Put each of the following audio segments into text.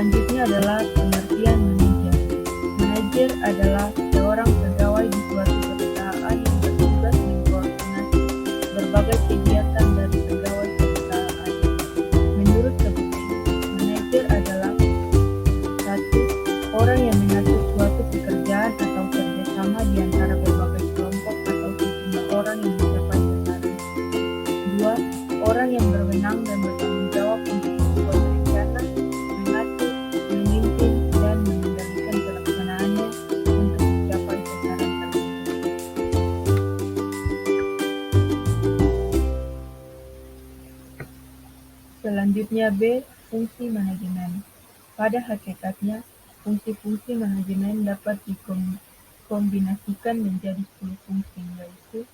Selanjutnya adalah pengertian manajer. Manajer adalah seorang pegawai di suatu perusahaan yang bertugas mengkoordinasi berbagai kegiatan dari pegawai perusahaan. Menurut Kebumen, manajer adalah satu orang yang mengatur suatu pekerjaan atau kerjasama di antara berbagai kelompok atau sejumlah orang yang mencapai sasaran. Dua, orang yang berwenang dan bertanggung jawab untuk membuat rencana, mengatur, memimpin, dan mengendalikan pelaksanaannya untuk mencapai sasaran tersebut. Selanjutnya B. Fungsi manajemen. Pada hakikatnya, fungsi-fungsi manajemen dapat dikombinasikan menjadi 10 fungsi, yaitu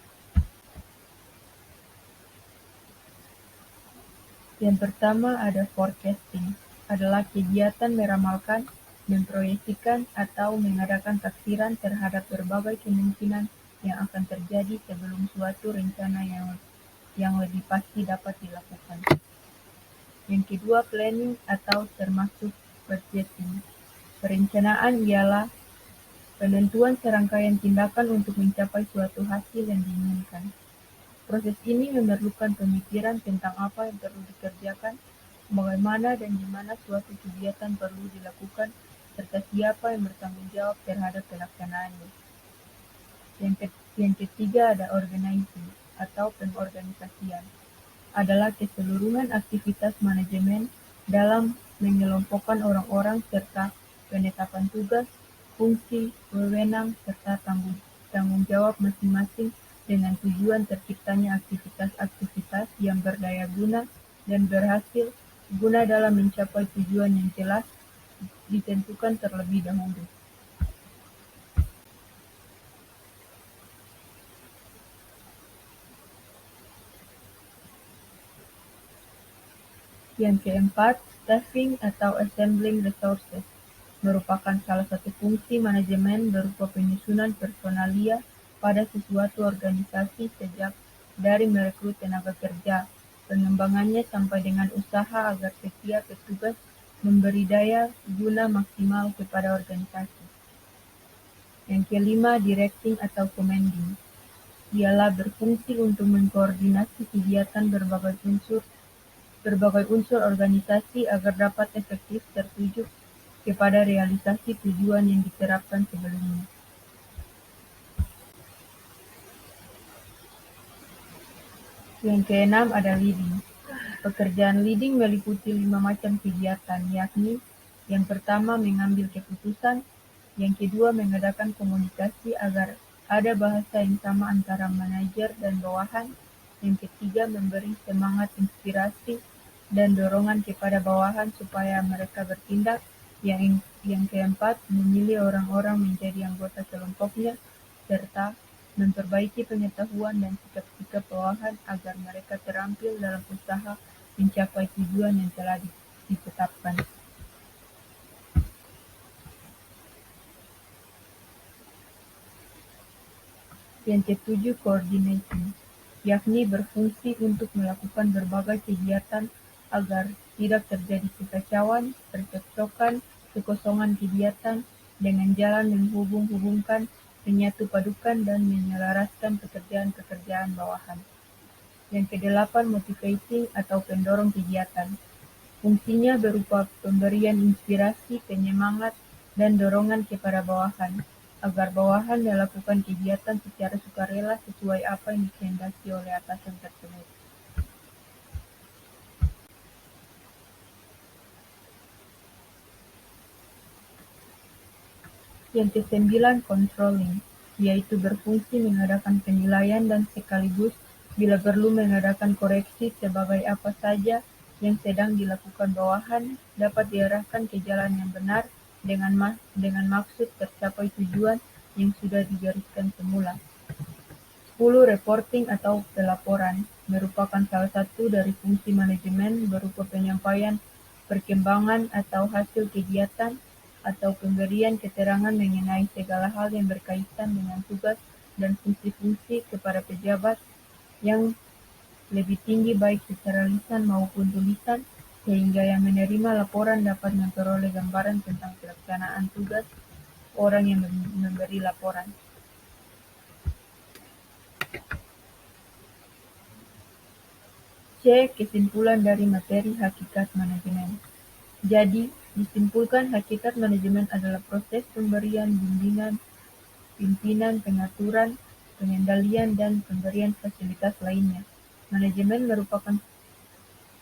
yang pertama ada forecasting, adalah kegiatan meramalkan, memproyeksikan, atau mengadakan taksiran terhadap berbagai kemungkinan yang akan terjadi sebelum suatu rencana yang lebih pasti dapat dilakukan. Yang kedua planning atau termasuk budgeting. Perencanaan ialah penentuan serangkaian tindakan untuk mencapai suatu hasil yang diinginkan. Proses ini memerlukan pemikiran tentang apa yang perlu dikerjakan, bagaimana dan di mana suatu kegiatan perlu dilakukan, serta siapa yang bertanggung jawab terhadap pelaksanaannya. Yang ketiga ada organizing atau pengorganisasian, adalah keseluruhan aktivitas manajemen dalam mengelompokkan orang-orang serta penetapan tugas, fungsi, wewenang, serta tanggung jawab masing-masing dengan tujuan terciptanya aktivitas-aktivitas yang berdaya guna dan berhasil guna dalam mencapai tujuan yang jelas ditentukan terlebih dahulu. Yang keempat, staffing atau assembling resources, merupakan salah satu fungsi manajemen berupa penyusunan personalia pada sesuatu organisasi sejak dari merekrut tenaga kerja, pengembangannya sampai dengan usaha agar setiap petugas memberi daya guna maksimal kepada organisasi. Yang kelima, directing atau commanding, ialah berfungsi untuk mengkoordinasi kegiatan berbagai unsur organisasi agar dapat efektif tertuju kepada realisasi tujuan yang diterapkan sebelumnya. Yang keenam ada leading. Pekerjaan leading meliputi 5 macam kegiatan, yakni yang pertama mengambil keputusan, yang kedua mengadakan komunikasi agar ada bahasa yang sama antara manajer dan bawahan, yang ketiga memberi semangat, inspirasi, dan dorongan kepada bawahan supaya mereka bertindak, yang keempat memilih orang-orang menjadi anggota kelompoknya, serta memperbaiki pengetahuan dan sikap-sikap bawahan agar mereka terampil dalam usaha mencapai tujuan yang telah ditetapkan. Yang ketujuh, coordinating, yakni berfungsi untuk melakukan berbagai kegiatan agar tidak terjadi kekacauan, percekcokan, kekosongan kegiatan dengan jalan menghubung-hubungkan, menyatu padukan, dan menyelaraskan pekerjaan-pekerjaan bawahan. Yang kedelapan, motivating atau pendorong kegiatan. Fungsinya berupa pemberian inspirasi, penyemangat, dan dorongan kepada bawahan, agar bawahan melakukan kegiatan secara sukarela sesuai apa yang dikehendaki oleh atasan tersebut. Yang kesembilan, controlling, yaitu berfungsi mengadakan penilaian dan sekaligus bila perlu mengadakan koreksi sebagai apa saja yang sedang dilakukan bawahan dapat diarahkan ke jalan yang benar dengan maksud tercapai tujuan yang sudah digariskan semula. 10. Reporting atau pelaporan, merupakan salah satu dari fungsi manajemen berupa penyampaian perkembangan atau hasil kegiatan atau pemberian keterangan mengenai segala hal yang berkaitan dengan tugas dan fungsi-fungsi kepada pejabat yang lebih tinggi baik secara lisan maupun tulisan, sehingga yang menerima laporan dapat memperoleh gambaran tentang pelaksanaan tugas orang yang memberi laporan. C. Kesimpulan dari materi hakikat manajemen. Jadi, disimpulkan hakikat manajemen adalah proses pemberian bimbingan, pimpinan, pengaturan, pengendalian, dan pemberian fasilitas lainnya. Manajemen merupakan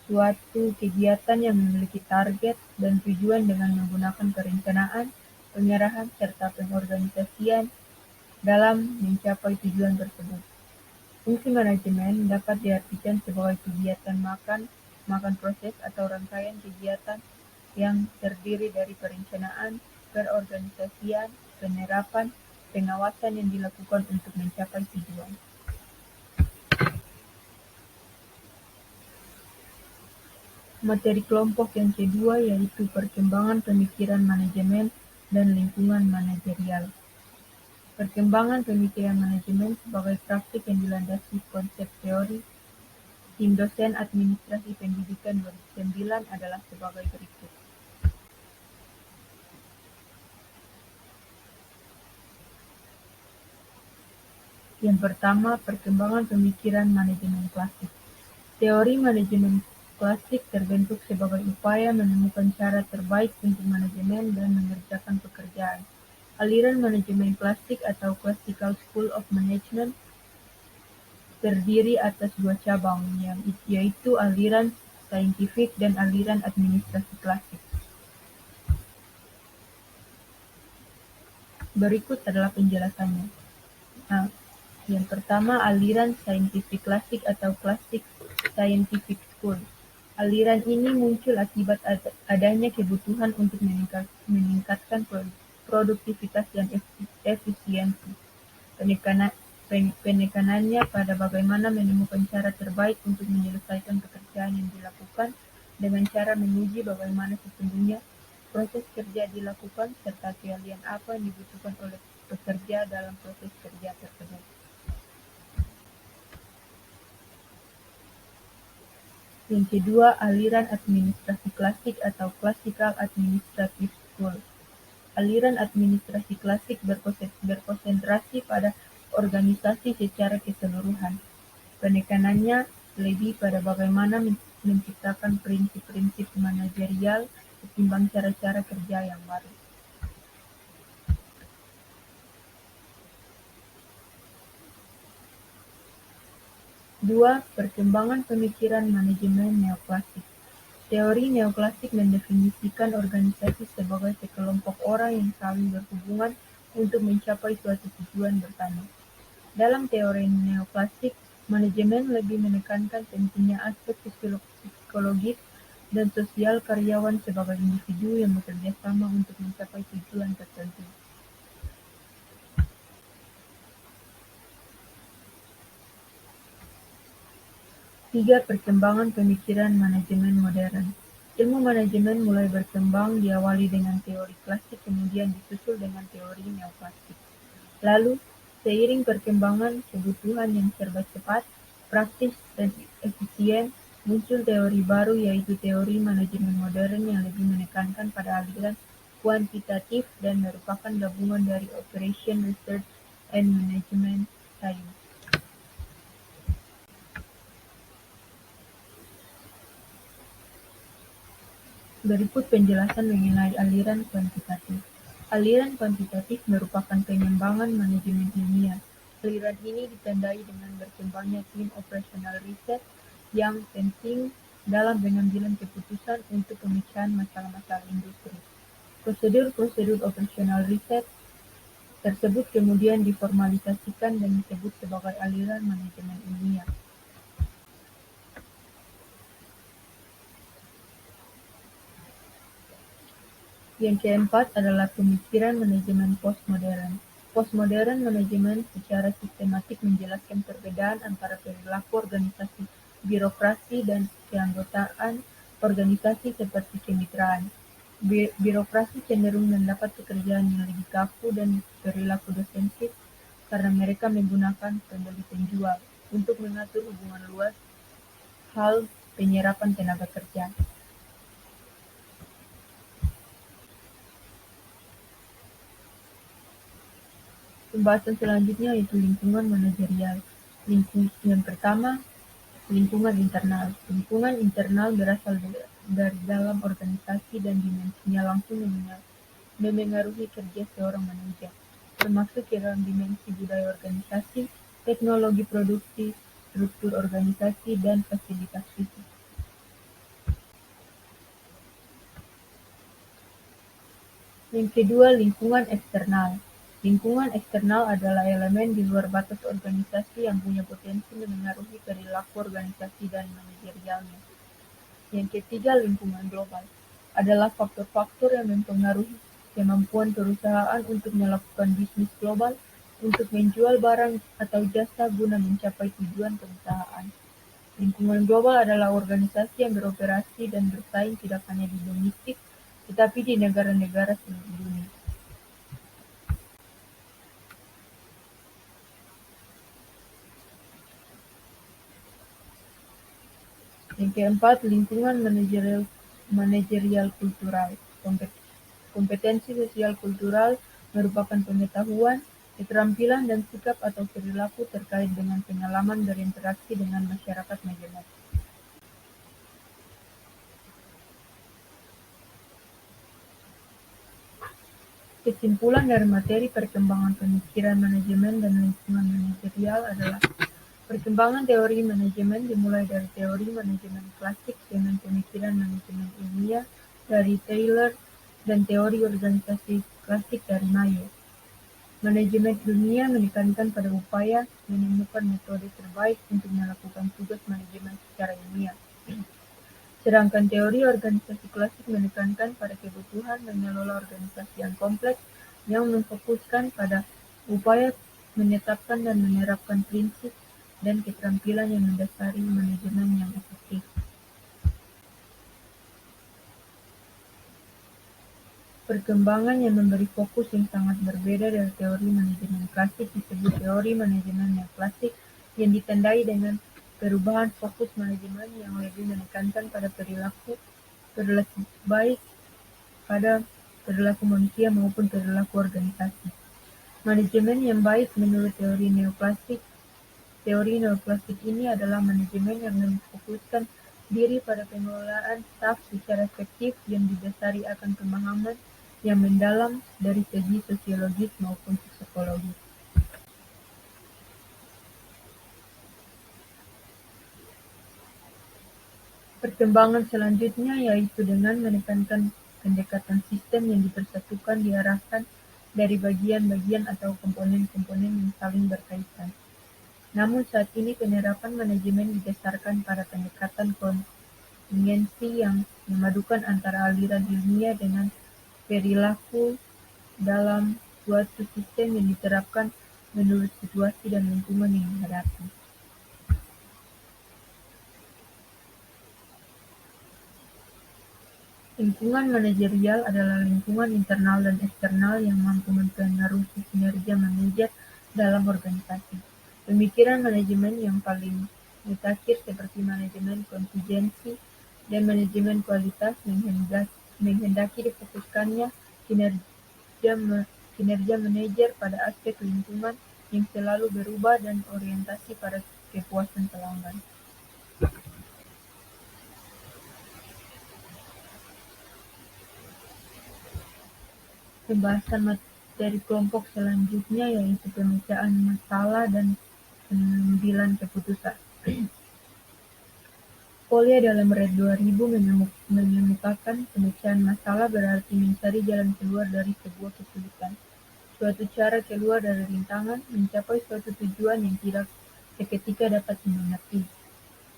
suatu kegiatan yang memiliki target dan tujuan dengan menggunakan perencanaan, pengarahan, serta pengorganisasian dalam mencapai tujuan tersebut. Fungsi manajemen dapat diartikan sebagai kegiatan makan proses atau rangkaian kegiatan yang terdiri dari perencanaan, perorganisasian, penerapan, pengawasan yang dilakukan untuk mencapai tujuan. Materi kelompok yang kedua yaitu perkembangan pemikiran manajemen dan lingkungan manajerial. Perkembangan pemikiran manajemen sebagai praktik yang dilandasi konsep teori tim dosen administrasi pendidikan 2009 adalah sebagai berikut. Yang pertama, perkembangan pemikiran manajemen klasik. Teori manajemen klasik terbentuk sebagai upaya menemukan cara terbaik untuk manajemen dan mengerjakan pekerjaan. Aliran manajemen klasik atau Classical School of Management terdiri atas dua cabang, yaitu aliran saintifik dan aliran administrasi klasik. Berikut adalah penjelasannya. Nah, yang pertama, aliran saintifik klasik atau Classic Scientific School. Aliran ini muncul akibat adanya kebutuhan untuk meningkatkan produktivitas dan efisiensi. Penekanannya pada bagaimana menemukan cara terbaik untuk menyelesaikan pekerjaan yang dilakukan dengan cara menguji bagaimana sesungguhnya proses kerja dilakukan serta keahlian apa yang dibutuhkan oleh pekerja dalam proses kerja tersebut. Yang kedua, aliran administrasi klasik atau Classical Administrative School. Aliran administrasi klasik berkonsentrasi pada organisasi secara keseluruhan. Penekanannya lebih pada bagaimana menciptakan prinsip-prinsip manajerial ketimbang cara-cara kerja yang baru. Dua, perkembangan pemikiran manajemen neoklasik. Teori neoklasik mendefinisikan organisasi sebagai sekelompok orang yang saling berhubungan untuk mencapai suatu tujuan bersama. Dalam teori neoklasik, manajemen lebih menekankan pentingnya aspek psikologis dan sosial karyawan sebagai individu yang bekerja sama untuk mencapai tujuan tertentu. Tiga, perkembangan pemikiran manajemen modern. Ilmu manajemen mulai berkembang diawali dengan teori klasik kemudian disusul dengan teori neoklasik. Lalu, seiring perkembangan kebutuhan yang serba cepat, praktis, dan efisien, muncul teori baru yaitu teori manajemen modern yang lebih menekankan pada aliran kuantitatif dan merupakan gabungan dari Operation Research and Management Science. Berikut penjelasan mengenai aliran kuantitatif. Aliran kuantitatif merupakan pengembangan manajemen ilmiah. Aliran ini ditandai dengan berkembangnya tim operasional riset yang penting dalam pengambilan keputusan untuk pemecahan masalah-masalah industri. Prosedur-prosedur operasional riset tersebut kemudian diformalisasikan dan disebut sebagai aliran manajemen ilmiah. Yang keempat adalah pemikiran manajemen postmodern. Postmodern manajemen secara sistematik menjelaskan perbedaan antara perilaku organisasi birokrasi dan keanggotaan organisasi seperti kemitraan. Birokrasi cenderung mendapat pekerjaan yang lebih kaku dan perilaku defensif karena mereka menggunakan pembeli-penjual untuk mengatur hubungan luas hal penyerapan tenaga kerja. Pembahasan selanjutnya yaitu lingkungan manajerial. Yang pertama, lingkungan internal. Lingkungan internal berasal dari dalam organisasi dan dimensinya langsung memengaruhi kerja seorang manajer, termasuk ke dalam dimensi budaya organisasi, teknologi produksi, struktur organisasi, dan fasilitas fisik. Yang kedua, lingkungan eksternal. Lingkungan eksternal adalah elemen di luar batas organisasi yang punya potensi memengaruhi perilaku organisasi dan manajerialnya. Yang ketiga, lingkungan global adalah faktor-faktor yang mempengaruhi kemampuan perusahaan untuk melakukan bisnis global, untuk menjual barang atau jasa guna mencapai tujuan perusahaan. Lingkungan global adalah organisasi yang beroperasi dan bersaing tidak hanya di domestik, tetapi di negara-negara seluruh dunia. Yang keempat, lingkungan manajerial kultural. Kompetensi sosial kultural merupakan pengetahuan, keterampilan dan sikap atau perilaku terkait dengan pengalaman berinteraksi dengan masyarakat majelis. Kesimpulan dari materi perkembangan pemikiran manajemen dan lingkungan manajerial adalah perkembangan teori manajemen dimulai dari teori manajemen klasik dengan pemikiran manajemen ilmiah dari Taylor dan teori organisasi klasik dari Mayo. Manajemen ilmiah menekankan pada upaya menemukan metode terbaik untuk melakukan tugas manajemen secara ilmiah. Sedangkan teori organisasi klasik menekankan pada kebutuhan mengelola organisasi yang kompleks yang memfokuskan pada upaya menetapkan dan menerapkan prinsip dan keterampilan yang mendasari manajemen yang efektif. Perkembangan yang memberi fokus yang sangat berbeda dari teori manajemen klasik disebut teori manajemen neoklasik yang ditandai dengan perubahan fokus manajemen yang lebih menekankan pada perilaku baik pada perilaku manusia maupun perilaku organisasi. Manajemen yang baik menurut teori neoklasik ini adalah manajemen yang memfokuskan diri pada pengelolaan staf secara efektif yang didasari akan pemahaman yang mendalam dari segi sosiologis maupun psikologis. Perkembangan selanjutnya yaitu dengan menekankan pendekatan sistem yang dipersatukan diarahkan dari bagian-bagian atau komponen-komponen yang saling berkaitan. Namun saat ini penerapan manajemen didasarkan pada pendekatan kontingensi yang memadukan antara aliran ilmiah dengan perilaku dalam suatu sistem yang diterapkan menurut situasi dan lingkungan yang dihadapi. Lingkungan manajerial adalah lingkungan internal dan eksternal yang mampu mempengaruhi kinerja manajer dalam organisasi. Pemikiran manajemen yang paling mutakhir seperti manajemen kontingensi dan manajemen kualitas menghendaki difokuskannya kinerja manajer pada aspek lingkungan yang selalu berubah dan orientasi pada kepuasan pelanggan. Pembahasan materi kelompok selanjutnya yaitu pemecahan masalah dan pengambilan keputusan. Polya dalam Red 2000 mengemukakan pemecahan masalah berarti mencari jalan keluar dari sebuah kesulitan, suatu cara keluar dari rintangan, mencapai suatu tujuan yang tidak seketika dapat dimengerti.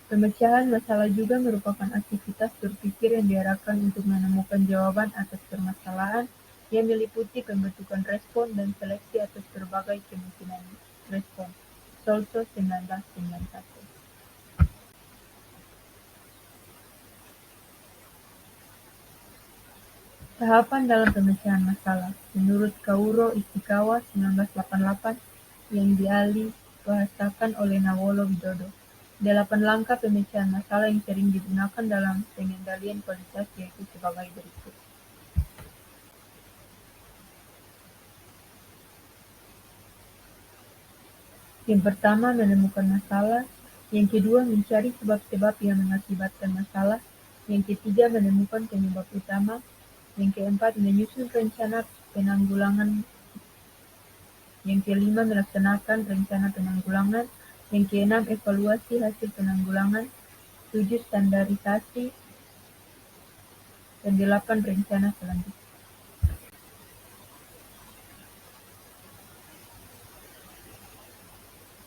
Pemecahan masalah juga merupakan aktivitas berpikir yang diarahkan untuk menemukan jawaban atas permasalahan yang meliputi pembentukan respon dan seleksi atas berbagai kemungkinan respon. Solso 1991. Tahapan dalam pemecahan masalah. Menurut Kaoru Ishikawa 1988 yang dialih bahasakan oleh Nawolo Widodo, 8 langkah pemecahan masalah yang sering digunakan dalam pengendalian kualitas yaitu sebagai berikut. Yang pertama, menemukan masalah. Yang kedua, mencari sebab-sebab yang mengakibatkan masalah. Yang ketiga, menemukan penyebab utama. Yang keempat, menyusun rencana penanggulangan. Yang kelima, melaksanakan rencana penanggulangan. Yang keenam, evaluasi hasil penanggulangan. Tujuh, standarisasi. Dan delapan, rencana selanjutnya.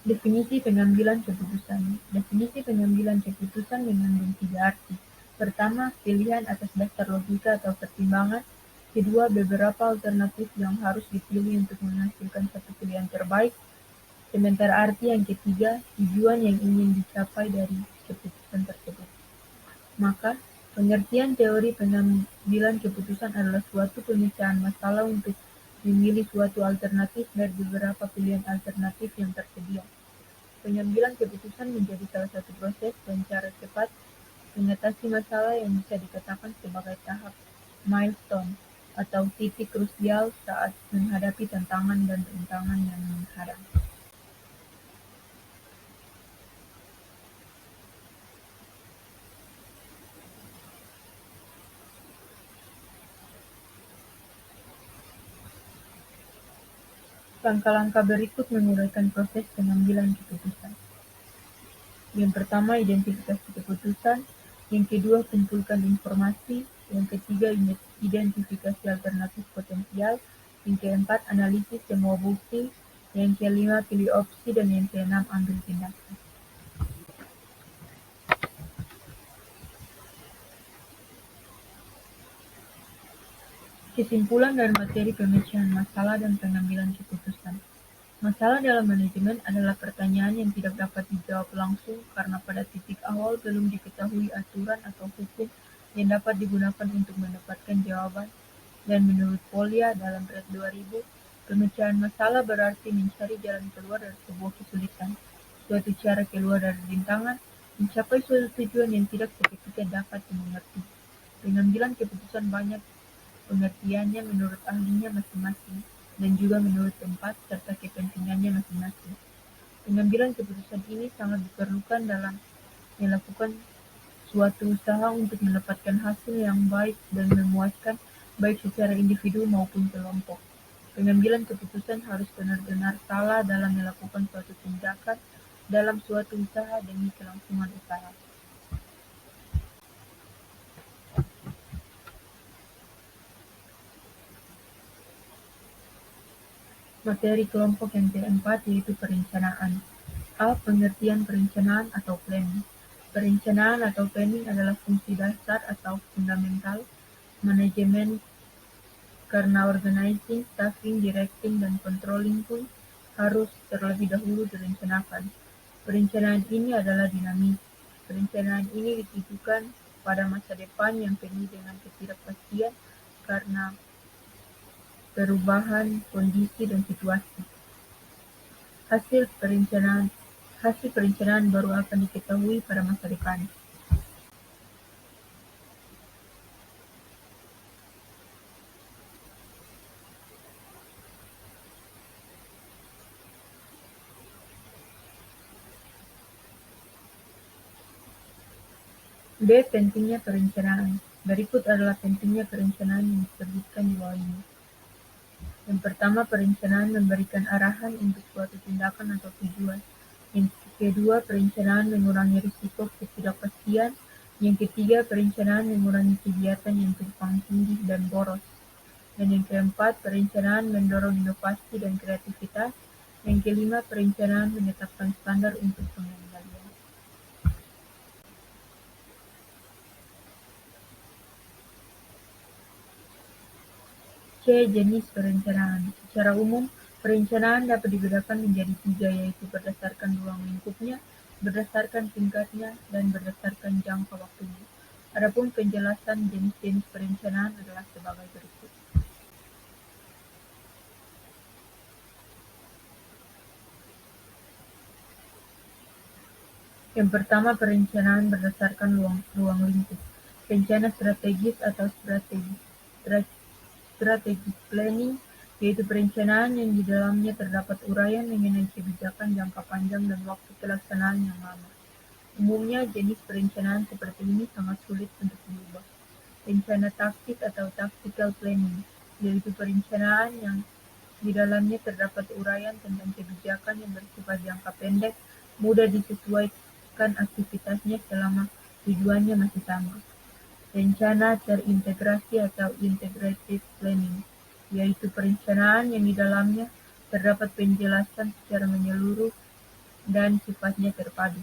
Definisi pengambilan keputusan. Definisi pengambilan keputusan mengandung tiga arti. Pertama, pilihan atas dasar logika atau pertimbangan. Kedua, beberapa alternatif yang harus dipilih untuk menghasilkan satu pilihan terbaik. Sementara arti yang ketiga, tujuan yang ingin dicapai dari keputusan tersebut. Maka, pengertian teori pengambilan keputusan adalah suatu pemecahan masalah untuk memilih suatu alternatif dari beberapa pilihan alternatif yang tersedia. Pengambilan keputusan menjadi salah satu proses dan cara cepat mengatasi masalah yang bisa dikatakan sebagai tahap milestone atau titik krusial saat menghadapi tantangan dan rintangan yang menghadang. Langkah-langkah berikut menguraikan proses pengambilan keputusan. Yang pertama, identifikasi keputusan. Yang kedua, kumpulkan informasi. Yang ketiga, identifikasi alternatif potensial. Yang keempat, analisis semua bukti. Yang kelima, pilih opsi. Dan yang keenam, ambil tindakan. Kesimpulan dari materi pemecahan masalah dan pengambilan keputusan. Masalah dalam manajemen adalah pertanyaan yang tidak dapat dijawab langsung karena pada titik awal belum diketahui aturan atau hukum yang dapat digunakan untuk mendapatkan jawaban. Dan menurut Polya dalam Red 2000, pemecahan masalah berarti mencari jalan keluar dari sebuah kesulitan, suatu cara keluar dari rintangan, mencapai suatu tujuan yang tidak seketika dapat dimengerti. Pengambilan keputusan banyak pengertiannya menurut ahlinya masing-masing, dan juga menurut tempat serta kepentingannya masing-masing. Pengambilan keputusan ini sangat diperlukan dalam melakukan suatu usaha untuk mendapatkan hasil yang baik dan memuaskan baik secara individu maupun kelompok. Pengambilan keputusan harus benar-benar salah dalam melakukan suatu tindakan dalam suatu usaha demi kelangsungan usaha. Materi kelompok yang keempat yaitu perencanaan. A. Pengertian perencanaan atau planning. Perencanaan atau planning adalah fungsi dasar atau fundamental manajemen karena organizing, staffing, directing, dan controlling pun harus terlebih dahulu direncanakan. Perencanaan ini adalah dinamis. Perencanaan ini ditujukan pada masa depan yang penuh dengan ketidakpastian karena perubahan kondisi dan situasi. Hasil perencanaan baru akan diketahui pada masa depan. B. Pentingnya perencanaan. Berikut adalah pentingnya perencanaan yang disebutkan di bawah ini. Yang pertama, perencanaan memberikan arahan untuk suatu tindakan atau tujuan. Yang kedua, perencanaan mengurangi risiko ketidakpastian. Yang ketiga, perencanaan mengurangi kegiatan yang tumpang tindih dan boros. Dan yang keempat, perencanaan mendorong inovasi dan kreativitas. Yang kelima, perencanaan menetapkan standar untuk pengendalian. C. Jenis perencanaan. Secara umum, perencanaan dapat dibedakan menjadi tiga, yaitu berdasarkan ruang lingkupnya, berdasarkan tingkatnya, dan berdasarkan jangka waktunya. Adapun penjelasan jenis-jenis perencanaan adalah sebagai berikut. Yang pertama, perencanaan berdasarkan ruang lingkup. Rencana strategis atau strategic planning yaitu perencanaan yang di dalamnya terdapat uraian mengenai kebijakan jangka panjang dan waktu pelaksanaan yang lama. Umumnya, jenis perencanaan seperti ini sangat sulit untuk diubah. Rencana taktik atau tactical planning, yaitu perencanaan yang di dalamnya terdapat uraian tentang kebijakan yang bersifat jangka pendek, mudah disesuaikan aktivitasnya selama tujuannya masih sama. Rencana terintegrasi atau integrated planning, yaitu perencanaan yang di dalamnya terdapat penjelasan secara menyeluruh dan sifatnya terpadu.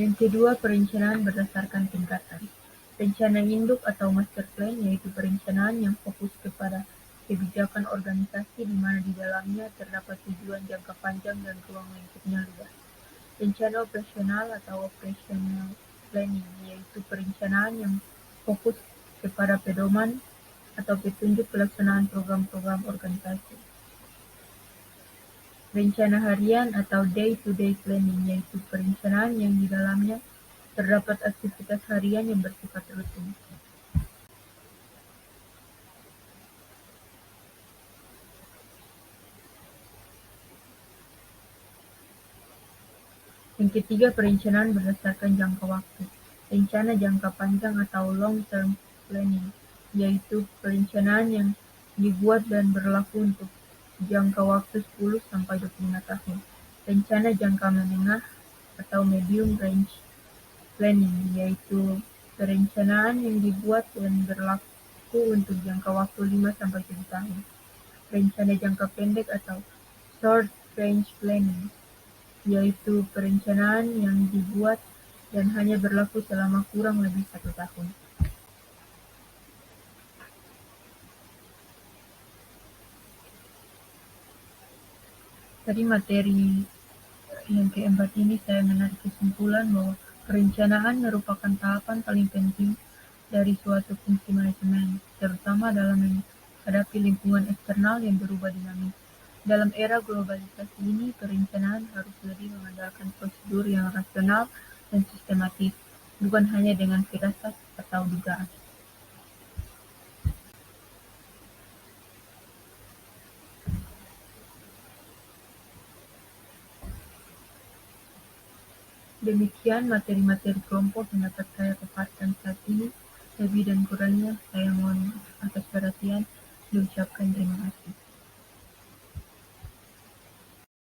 Yang kedua, perencanaan berdasarkan tingkatan. Rencana induk atau master plan, yaitu perencanaan yang fokus kepada kebijakan organisasi di mana di dalamnya terdapat tujuan jangka panjang dan ruang lingkupnya luas. Rencana operasional atau operational planning, yaitu perencanaan yang fokus kepada pedoman atau petunjuk pelaksanaan program-program organisasi. Rencana harian atau day-to-day planning, yaitu perencanaan yang di dalamnya terdapat aktivitas harian yang bersifat rutin. Yang ketiga, perencanaan berdasarkan jangka waktu. Rencana jangka panjang atau long-term planning, yaitu perencanaan yang dibuat dan berlaku untuk jangka waktu 10 sampai 25 tahun. Rencana jangka menengah atau medium range planning, yaitu perencanaan yang dibuat dan berlaku untuk jangka waktu 5 sampai 7 tahun. Rencana jangka pendek atau short range planning, yaitu perencanaan yang dibuat dan hanya berlaku selama kurang lebih 1 tahun. Tadi materi yang keempat ini saya menarik kesimpulan bahwa perencanaan merupakan tahapan paling penting dari suatu fungsi manajemen, terutama dalam menghadapi lingkungan eksternal yang berubah dinamis. Dalam era globalisasi ini, perencanaan harus lebih mengandalkan prosedur yang rasional dan sistematis, bukan hanya dengan firasat atau dugaan. Demikian materi-materi kelompok yang dapat saya paparkan saat ini. Lebih dan kurangnya saya mohon atas perhatian, diucapkan terima kasih.